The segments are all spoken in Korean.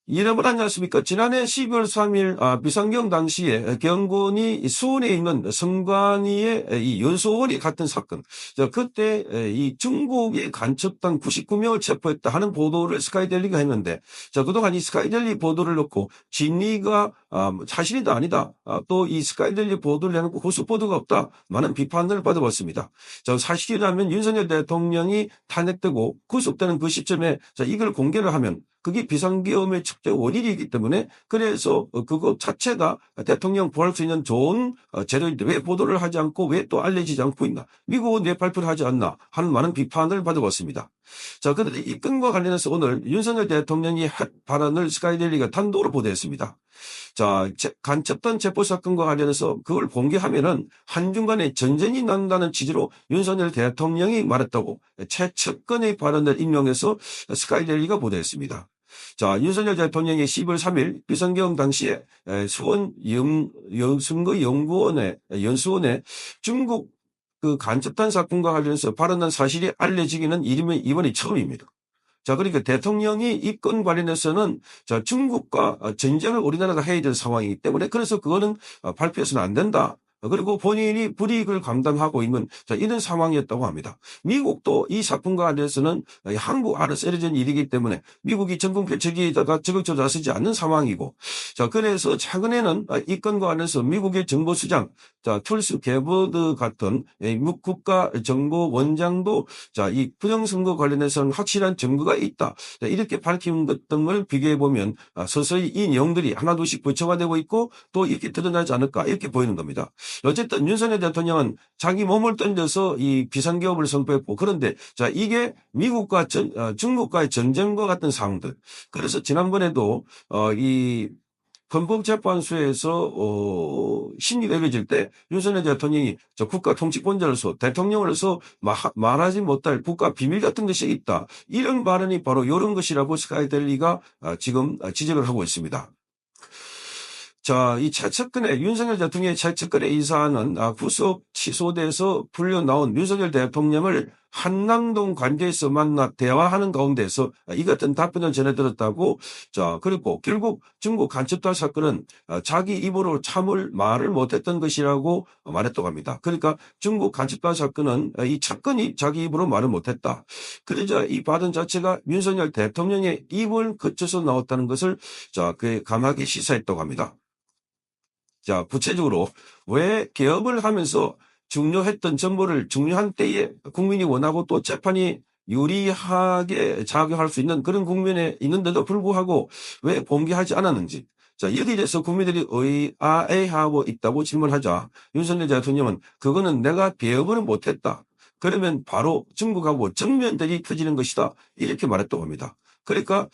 이래버렸지 않습니까? 지난해 12월 3일 비상경 당시에 경곤이 수원에 있는 성관이의 이 연수원이 갔던 사건. 그때 이 중국의 간첩단 99명을 체포했다 하는 보도를 스카이데일리가 했는데, 그동안 이 스카이데일리 보도를 놓고 진리가 사실이다 아니다, 또 이 스카이데일리 보도를 해놓고 후속 보도가 없다, 많은 비판을 받아봤습니다. 사실이라면 윤석열 대통령이 탄핵되고 구속되는 그 시점에 이걸 공개를 하면 그게 비상계엄의 척적 원인이기 때문에, 그래서 그것 자체가 대통령 보호할 수 있는 좋은 재료인데 왜 보도를 하지 않고 왜 또 알려지지 않고 있나, 미국은 왜 발표를 하지 않나 하는 많은 비판을 받아봤습니다. 그런데 이 건과 관련해서 오늘 윤석열 대통령이 발언을 스카이데일리가 단독으로 보도했습니다. 간첩단 체포 사건과 관련해서 그걸 공개하면은 한중 간에 전쟁이 난다는 취지로 윤석열 대통령이 말했다고 최측근의 발언을 인용해서 스카이데일리가 보도했습니다. 윤석열 대통령이 10월 3일 비상계엄 당시에 수원 선거연구원의 연수원에 중국 그 간첩단 사건과 관련해서 발언한 사실이 알려지기는 이번이 처음입니다. 그러니까 대통령이 이 건 관련해서는 중국과 전쟁을 우리나라가 해야 될 상황이기 때문에, 그래서 그거는 발표해서는 안 된다. 그리고 본인이 불이익을 감당하고 있는 이런 상황이었다고 합니다. 미국도 이 사건과 관련해서는 한국 알아서 이루어진 일이기 때문에 미국이 전국 펼치기에다가 적극적으로 나서지 않는 상황이고, 그래서 최근에는 이 건과 관련해서 미국의 정보수장, 툴스 게버드 같은 국가정보원장도 이 부정선거 관련해서는 확실한 증거가 있다, 이렇게 밝힌 것 등을 비교해보면 서서히 이 내용들이 하나둘씩 부처화되고 있고 또 이렇게 드러나지 않을까, 이렇게 보이는 겁니다. 어쨌든 윤석열 대통령은 자기 몸을 던져서 이 비상계엄을 선포했고, 그런데 이게 미국과 중국과의 전쟁과 같은 상황들. 그래서 지난번에도 이 헌법재판소에서 심리가 이루어질 때 윤석열 대통령이 국가 통치권자로서 대통령으로서 말하지 못할 국가 비밀 같은 것이 있다, 이런 발언이 바로 이런 것이라고 스카이데일리가 지금 지적을 하고 있습니다. 이 최측근의 윤석열 대통령의 최측근의 이 사안은 구속 취소돼서 풀려나온 윤석열 대통령을 한남동 관저에서 만나 대화하는 가운데서 이 같은 답변을 전해들었다고. 그리고 결국 중국 간첩단 사건은 자기 입으로 말을 못했던 것이라고 말했다고 합니다. 그러니까 중국 간첩단 사건은 이 측근이 자기 입으로 말을 못했다. 그러자 이 발언 자체가 윤석열 대통령의 입을 거쳐서 나왔다는 것을 그에 감하게 시사했다고 합니다. 구체적으로 왜 개업을 하면서 중요했던 정보를 중요한 때에 국민이 원하고 또 재판이 유리하게 작용할 수 있는 그런 국면에 있는데도 불구하고 왜 공개하지 않았는지, 여기에 대해서 국민들이 의아해하고 있다고 질문하자 윤석열 대통령은 그거는 내가 개업을 못했다, 그러면 바로 중국하고 정면들이 터지는 것이다, 이렇게 말했다고 합니다. 그러니까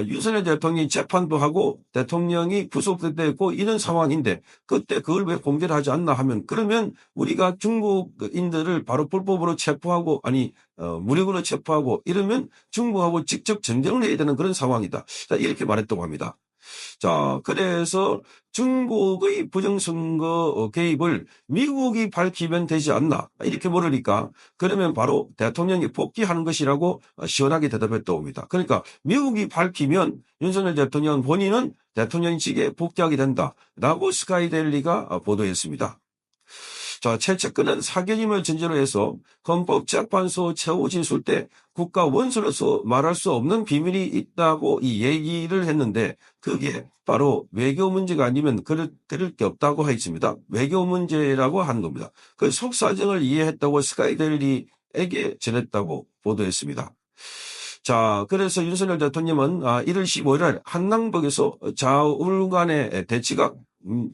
윤석열 대통령이 재판도 하고 대통령이 구속됐고 이런 상황인데 그때 그걸 왜 공개를 하지 않나 하면, 그러면 우리가 중국인들을 바로 불법으로 체포하고 무력으로 체포하고 이러면 중국하고 직접 전쟁을 해야 되는 그런 상황이다, 이렇게 말했다고 합니다. 그래서 중국의 부정선거 개입을 미국이 밝히면 되지 않나, 이렇게 물으니까 그러면 바로 대통령이 복귀하는 것이라고 시원하게 대답했다고 합니다. 그러니까 미국이 밝히면 윤석열 대통령 본인은 대통령직에 복귀하게 된다라고 스카이데일리가 보도했습니다. 최측근은 사견임을 전제로 해서 헌법재판소 최후 진술 때 국가 원수로서 말할 수 없는 비밀이 있다고 이 얘기를 했는데, 그게 바로 외교 문제가 아니면 그럴 게 없다고 했습니다. 외교 문제라고 하는 겁니다. 그 속사정을 이해했다고 스카이데일리에게 전했다고 보도했습니다. 그래서 윤석열 대통령은 1월 15일 한남동에서 좌우 간의 대치가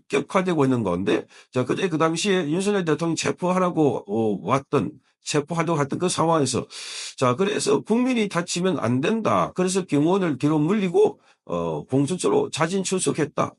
격화되고 있는 가운데, 그때 그 당시에 윤석열 대통령 체포하려고 체포하려고 했던 그 상황에서, 그래서 국민이 다치면 안 된다, 그래서 경호원을 뒤로 물리고 공수처로 자진 출석했다.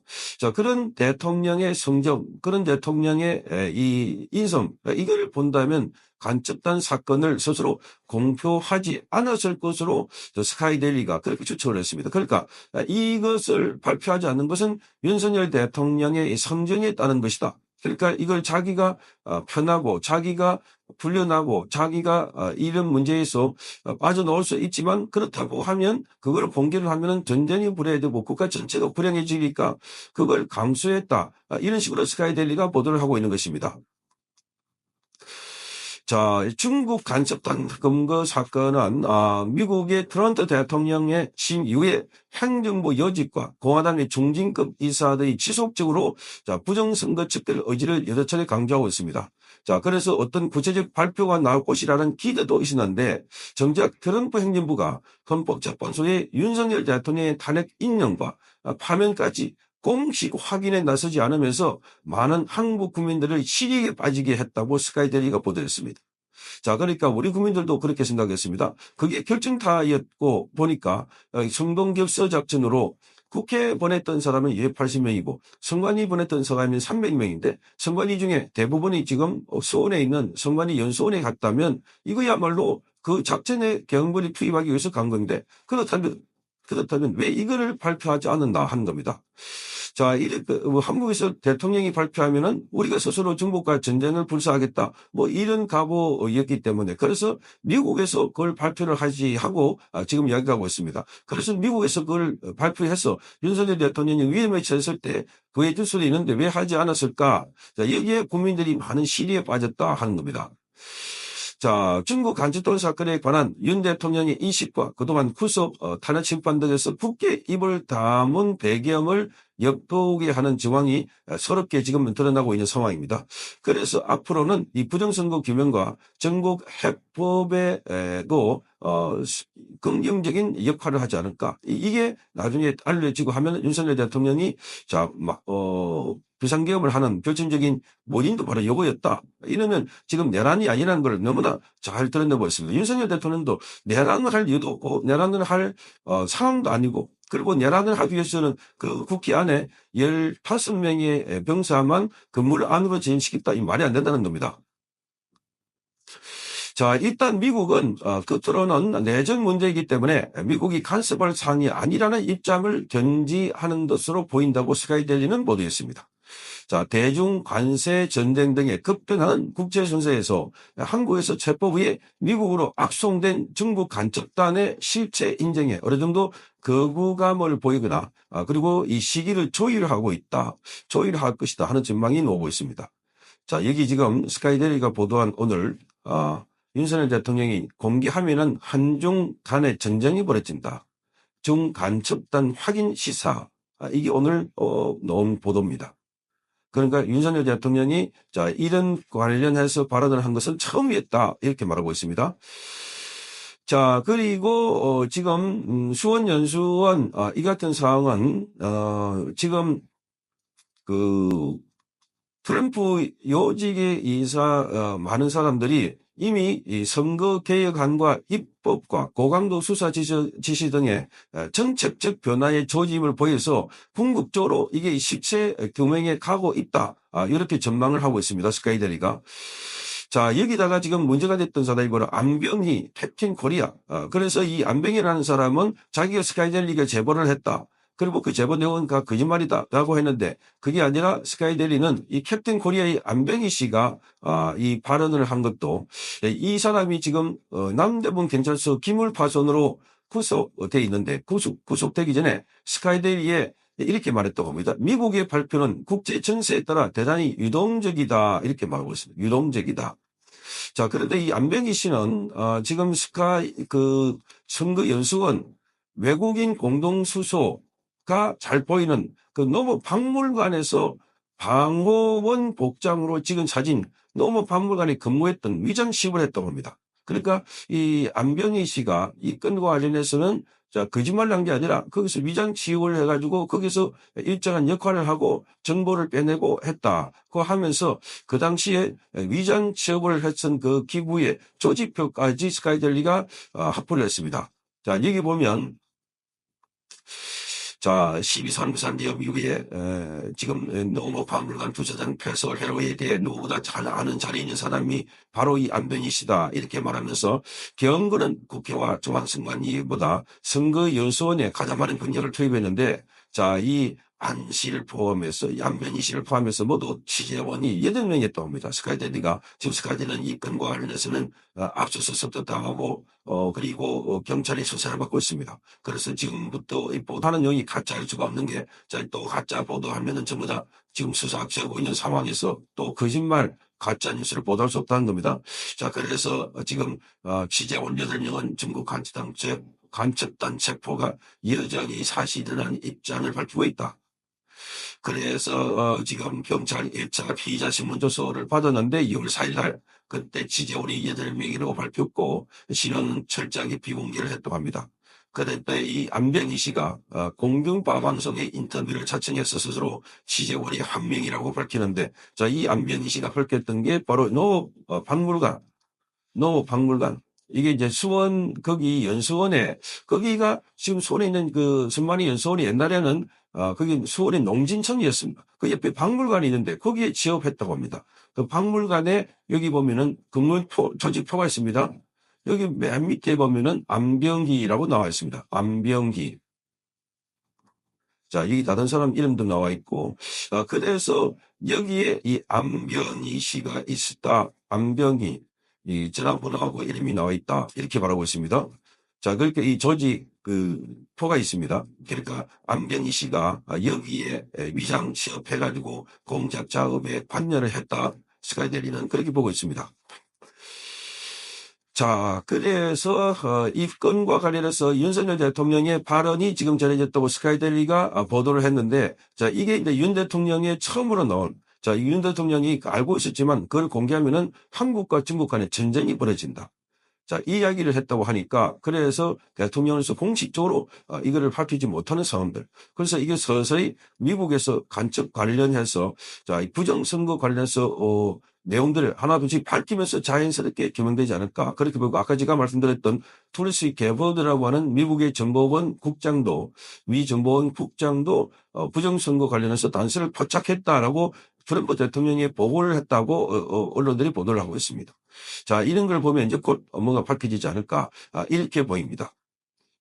그런 대통령의 성정, 그런 대통령의 이 인성, 이걸 본다면 간첩단 사건을 스스로 공표하지 않았을 것으로 스카이데일리가 그렇게 추측을 했습니다. 그러니까 이것을 발표하지 않는 것은 윤석열 대통령의 성정에 따른 것이다, 그러니까 이걸 자기가 편하고 자기가 불려나고 자기가 이런 문제에서 빠져나올 수 있지만 그렇다고 하면 그걸 공개를 하면은 전쟁이 불해되고 국가 전체가 불행해지니까 그걸 감수했다. 이런 식으로 스카이데일리가 보도를 하고 있는 것입니다. 자, 중국 간첩단 검거 사건은 미국의 트럼프 대통령의 취임 이후에 행정부 요직과 공화당의 중진급 이사들이 지속적으로 부정선거 집결 의지를 여러 차례 강조하고 있습니다. 자, 그래서 어떤 구체적 발표가 나올 것이라는 기대도 있었는데 정작 트럼프 행정부가 헌법재판소의 윤석열 대통령의 탄핵 인용과 파면까지 공식 확인에 나서지 않으면서 많은 한국 국민들을 시리에 빠지게 했다고 스카이데일리가 보도했습니다. 자, 그러니까 우리 국민들도 그렇게 생각했습니다. 그게 결정타였고 보니까 성동격서 작전으로 국회 보냈던 사람은 280명이고 선관위 보냈던 사람은 300명인데 선관위 중에 대부분이 지금 수원에 있는 선관위 연수원에 갔다면 이거야말로 그 작전에 경찰이 투입하기 위해서 간 건데 그렇다면 왜 이거를 발표하지 않는다 하는 겁니다. 자, 한국에서 대통령이 발표하면은 우리가 스스로 중국과 전쟁을 불사하겠다. 뭐 이런 각오였기 때문에 그래서 미국에서 그걸 발표를 하지 하고 지금 이야기하고 있습니다. 그래서 미국에서 그걸 발표해서 윤석열 대통령이 위험에 처했을 때 그에 줄 수도 있는데 왜 하지 않았을까? 자, 여기에 국민들이 많은 시리에 빠졌다 하는 겁니다. 자, 중국 간첩단 사건에 관한 윤 대통령의 인식과 그동안 구속, 탄핵 심판 등에서 굳게 입을 다문 배경을 엿보게 하는 정황이 서럽게 지금 드러나고 있는 상황입니다. 그래서 앞으로는 이 부정선거 규명과 전국 해법에도 긍정적인 역할을 하지 않을까. 이게 나중에 알려지고 하면 윤석열 대통령이 비상계엄을 하는 결정적인 원인도 바로 이거였다. 이러면 지금 내란이 아니라는 걸 너무나 잘 드러내고 있습니다. 윤석열 대통령도 내란을 할 이유도 없고 내란을 할 상황도 아니고 그리고 내란을 하기 위해서는 그 국회 안에 15명의 병사만 건물 안으로 진입시켰다. 이 말이 안 된다는 겁니다. 자, 일단 미국은 끝으로는 내전 문제이기 때문에 미국이 간섭할 사항이 아니라는 입장을 견지하는 것으로 보인다고 스카이데일리는 보도했습니다. 자, 대중 관세 전쟁 등의 급변하는 국제 정세에서 한국에서 체포부에 미국으로 악송된 중국 간첩단의 실체 인정에 어느 정도 거부감을 보이거나 그리고 이 시기를 조율하고 있다, 조율할 것이다 하는 전망이 나오고 있습니다. 자, 여기 지금 스카이데일리가 보도한 오늘 윤석열 대통령이 공개하면은 한중 간의 전쟁이 벌어진다. 중간첩단 확인 시사. 이게 오늘 나온 보도입니다. 그러니까 윤석열 대통령이 이런 관련해서 발언을 한 것은 처음이었다. 이렇게 말하고 있습니다. 자, 그리고 지금 수원 연수원 이 같은 상황은 지금 그 트럼프 요직의 이사 많은 사람들이 이미 이 선거개혁안과 입법과 고강도 수사 지시 등의 정책적 변화의 조짐을 보여서 궁극적으로 이게 실체 규명에 가고 있다. 이렇게 전망을 하고 있습니다. 스카이데일리가. 자, 여기다가 지금 문제가 됐던 사람이 바로 안병희 캡틴 코리아. 그래서 이 안병희라는 사람은 자기가 스카이데일리가 제보를 했다. 그리고 그 제보 내용은 다 거짓말이다라고 했는데 그게 아니라 스카이데일리는 이 캡틴 코리아의 안병희 씨가 이 발언을 한 것도 이 사람이 지금 남대문 경찰서 기물파손으로 구속돼 있는데 구속되기 전에 스카이데일리에 이렇게 말했다고 합니다. 미국의 발표는 국제 정세에 따라 대단히 유동적이다 이렇게 말하고 있습니다. 유동적이다. 자, 그런데 이 안병희 씨는 지금 선거연수원 외국인 공동수소 가 잘 보이는 그 너무 박물관에서 방호원 복장으로 찍은 사진, 너무 박물관에 근무했던 위장 취업을 했다고 합니다. 그러니까 이 안병희 씨가 이 건과 관련해서는 거짓말을 한 게 아니라 거기서 위장 취업을 해가지고 거기서 일정한 역할을 하고 정보를 빼내고 했다고 하면서 그 당시에 위장 취업을 했던 그 기구의 조직표까지 스카이데일리가 확보를 했습니다. 자, 여기 보면 자, 12.3 기업 이후에 지금 노무 박물관 부사장 폐설 회로에 대해 누구보다 잘 아는 자리에 있는 사람이 바로 이 안병희 씨다 이렇게 말하면서 경고는 국회와 중앙선관위보다 선거연수원에 가장 많은 분야를 투입했는데 자, 이 안 씨를 포함해서 양변희 씨를 포함해서 모두 취재원이 8명이었다고 합니다. 스카이데일리가 지금 스카이데일리는 이 건과 관련해서는 압수수색도 당하고 그리고 경찰이 수사를 받고 있습니다. 그래서 지금부터 이 보도하는 내용이 가짜일 수가 없는 게 또 가짜 보도하면은 전부 다 지금 수사 악재하고 있는 상황에서 또 거짓말 가짜 뉴스를 보도할 수 없다는 겁니다. 자, 그래서 지금 취재원 8명은 중국 간첩단 체포가 여전히 사실이라는 입장을 밝히고 있다. 그래서 지금 경찰 1차 피의자 신문조서를 받았는데 2월 4일 날 그때 취재원이 8명이라고 밝혔고 신원은 철저하게 비공개를 했다고 합니다. 그런데 이 안병희 씨가 공중파 방송의 인터뷰를 자청해서 스스로 취재원이 1명이라고 밝히는데, 자, 이 안병희 씨가 밝혔던 게 바로 노 박물관. 이게 이제 수원, 거기 연수원에, 거기가 지금 수원에 있는 그 선만위 연수원이 옛날에는, 거기 수원의 농진청이었습니다. 그 옆에 박물관이 있는데 거기에 취업했다고 합니다. 그 박물관에 여기 보면은 조직표가 있습니다. 여기 맨 밑에 보면은 안병희라고 나와 있습니다. 안병희. 자, 여기 다른 사람 이름도 나와 있고, 그래서 여기에 이 안병희 씨가 있었다. 안병희. 이 전화번호하고 이름이 나와 있다. 이렇게 말하고 있습니다. 자, 그렇게 이 조직 표가 있습니다. 그러니까 안병희 씨가 여기에 위장 취업해가지고 공작 작업에 관여를 했다. 스카이데일리는 그렇게 보고 있습니다. 자, 그래서 이 건과 관련해서 윤석열 대통령의 발언이 지금 전해졌다고 스카이데일리가 보도를 했는데, 자, 이게 이제 윤 대통령의 처음으로 나온, 자, 윤 대통령이 알고 있었지만 그걸 공개하면은 한국과 중국 간에 전쟁이 벌어진다. 자, 이 이야기를 했다고 하니까 그래서 대통령으로서 공식적으로 이거를 밝히지 못하는 상황들. 그래서 이게 서서히 미국에서 간첩 관련해서 자, 이 부정선거 관련해서 내용들을 하나둘씩 밝히면서 자연스럽게 규명되지 않을까. 그렇게 보고 아까 제가 말씀드렸던 투리스 게버드라고 하는 미국의 정보원 국장도 미 정보원 국장도 부정선거 관련해서 단서를 포착했다라고 트럼프 대통령이 보고를 했다고 언론들이 보도를 하고 있습니다. 자, 이런 걸 보면 이제 곧 뭔가 밝혀지지 않을까 이렇게 보입니다.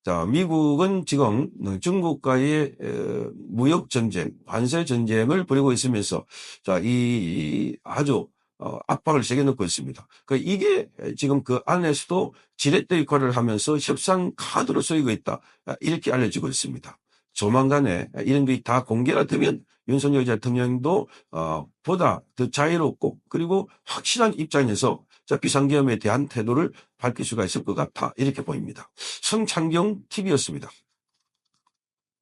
자, 미국은 지금 중국과의 무역 전쟁, 관세 전쟁을 벌이고 있으면서 자, 이 아주 압박을 세워놓고 있습니다. 이게 지금 그 안에서도 지렛대 역할을 하면서 협상 카드로 쓰이고 있다. 이렇게 알려지고 있습니다. 조만간에 이런 게 다 공개가 되면 윤석열 대통령도 보다 더 자유롭고 그리고 확실한 입장에서 비상계엄에 대한 태도를 밝힐 수가 있을 것 같아 이렇게 보입니다. 성창경 TV였습니다.